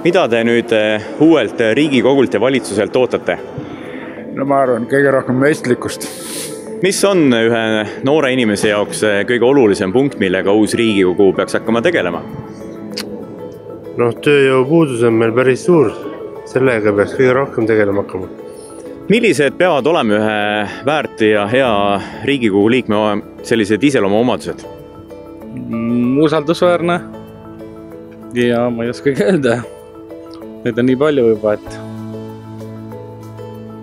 Mida te nüüd uuelt Riigikogult ja valitsuselt ootate? No ma arvan, kõige rohkem mõistlikkust. Mis on ühe noore inimese jaoks kõige olulisem punkt, millega uus Riigikogu peaks hakkama tegelema? Tööjõupuudus on meil päris suur. Sellega peaks kõige rohkem tegelema hakkama. Millised peavad olema ühe väärt ja hea Riigikogu liikme sellised iseloomuomadused? Usaldusväärne ja ma ei oskagi öelda. Neid on nii palju juba, et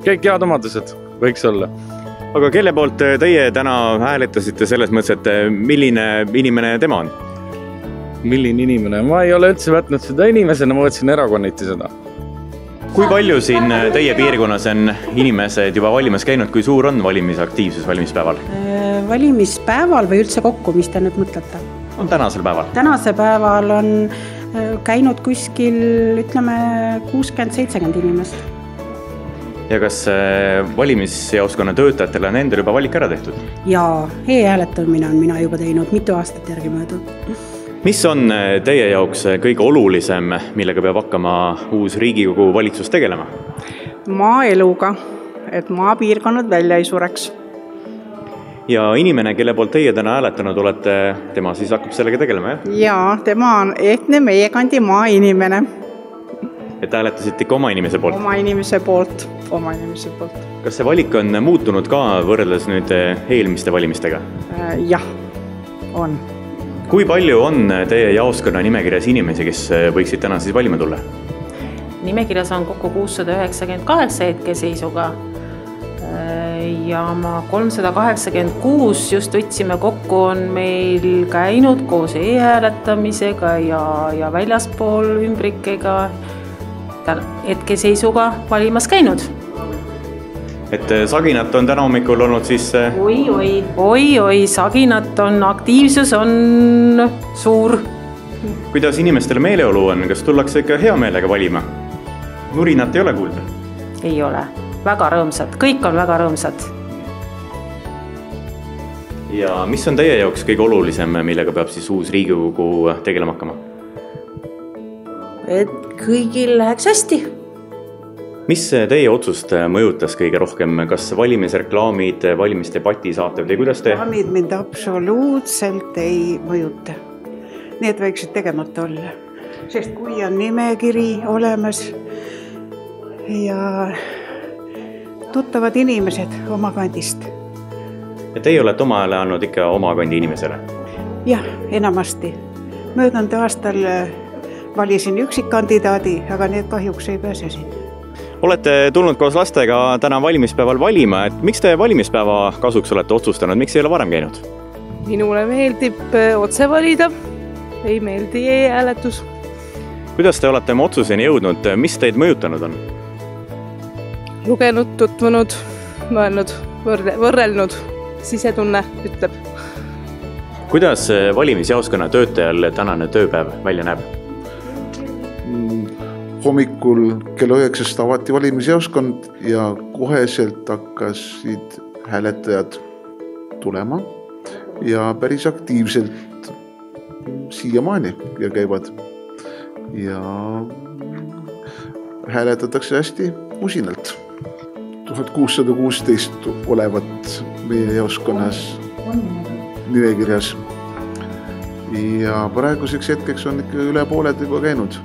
kõik head omadused võiks olla. Aga kelle poolt teie täna hääletasite selles mõttes, et milline inimene tema on? Milline inimene? Ma ei ole üldse võtnud seda inimesena, ma võtsin erakonniti seda. Kui palju siin teie piirkonnas on inimesed juba valimas käinud, kui suur on valimisaktiivsus valimispäeval? Valimispäeval või üldse kokku, mis te nüüd mõtlete? On tänasel päeval? Tänasel päeval on käinud kuskil, ütleme, 60-70 inimest. Ja kas valimisjaoskonna töötajatele on endal juba valik ära tehtud? Jaa, e-hääletamine on mina juba teinud mitu aastat järgi möödud. Mis on teie jaoks kõige olulisem, millega peab hakkama uus Riigikogu valitsus tegelema? Maaeluga, et maapiirkonnad välja ei sureks. Ja inimene, kelle poolt teie täna hääletanud olete, tema siis hakkab sellega tegelema, jah? Jaa, tema on ehtne meie kandi maainimene. Et hääletasite ikka oma inimese poolt? Oma inimese poolt. Kas see valik on muutunud ka võrreldes nüüd eelmiste valimistega? Jah, on. Kui palju on teie jaoskonna nimekirjas inimesi, kes võiksid täna siis valima tulla? Nimekirjas on kokku 698 hetkeseisuga ja 386 just võtsime kokku on meil käinud koos e-hääletamisega ja väljaspool ümbrikega hetkeseisuga valimas käinud. Et Saginat on täna hommikul olnud siis... Oi, Saginat on, aktiivsus on suur. Kuidas inimestele meeleolu on? Kas tullakse ikka hea meelega valima? Nurinat ei ole kuulda? Ei ole. Väga rõõmsad. Kõik on väga rõõmsad. Ja mis on teie jaoks kõige olulisem, millega peab siis uus Riigikogu tegelema hakkama? Et kõigil läheks hästi. Mis teie otsust mõjutas kõige rohkem? Kas valimisreklaamid, valimisdebati saated või kuidas te? Reklaamid mind absoluutselt ei mõjuta. Need võiksid tegemata olla. Sest kui on nimekiri olemas ja tuttavad inimesed oma kandist. Ja teie olete oma hääle andnud ikka oma kandi inimesele? Jah, enamasti. Möödunud aastal valisin üksikkandidaadi, aga need kahjuks ei pääse siin. Olete tulnud koos lastega täna valimispäeval valima, et miks te valimispäeva kasuks olete otsustanud, miks ei ole varem käinud? Minule meeldib otse valida, ei meeldi e-hääletus. Kuidas te olete oma otsuseni jõudnud, mis teid mõjutanud on? Lugenud, tutvunud, mõelnud, võrrelnud, sisetunne ütleb. Kuidas valimisjaoskonna töötajal tänane tööpäev välja näeb? Hommikul kell 9 avati valimisjaoskond ja koheselt hakkasid hääletajad tulema ja päris aktiivselt siiamaani ja käivad. Ja hääletatakse hästi usinalt. 1616 olevat meie jaoskonnas nimekirjas. Ja praeguseks hetkeks on ikka üle pooled juba käinud.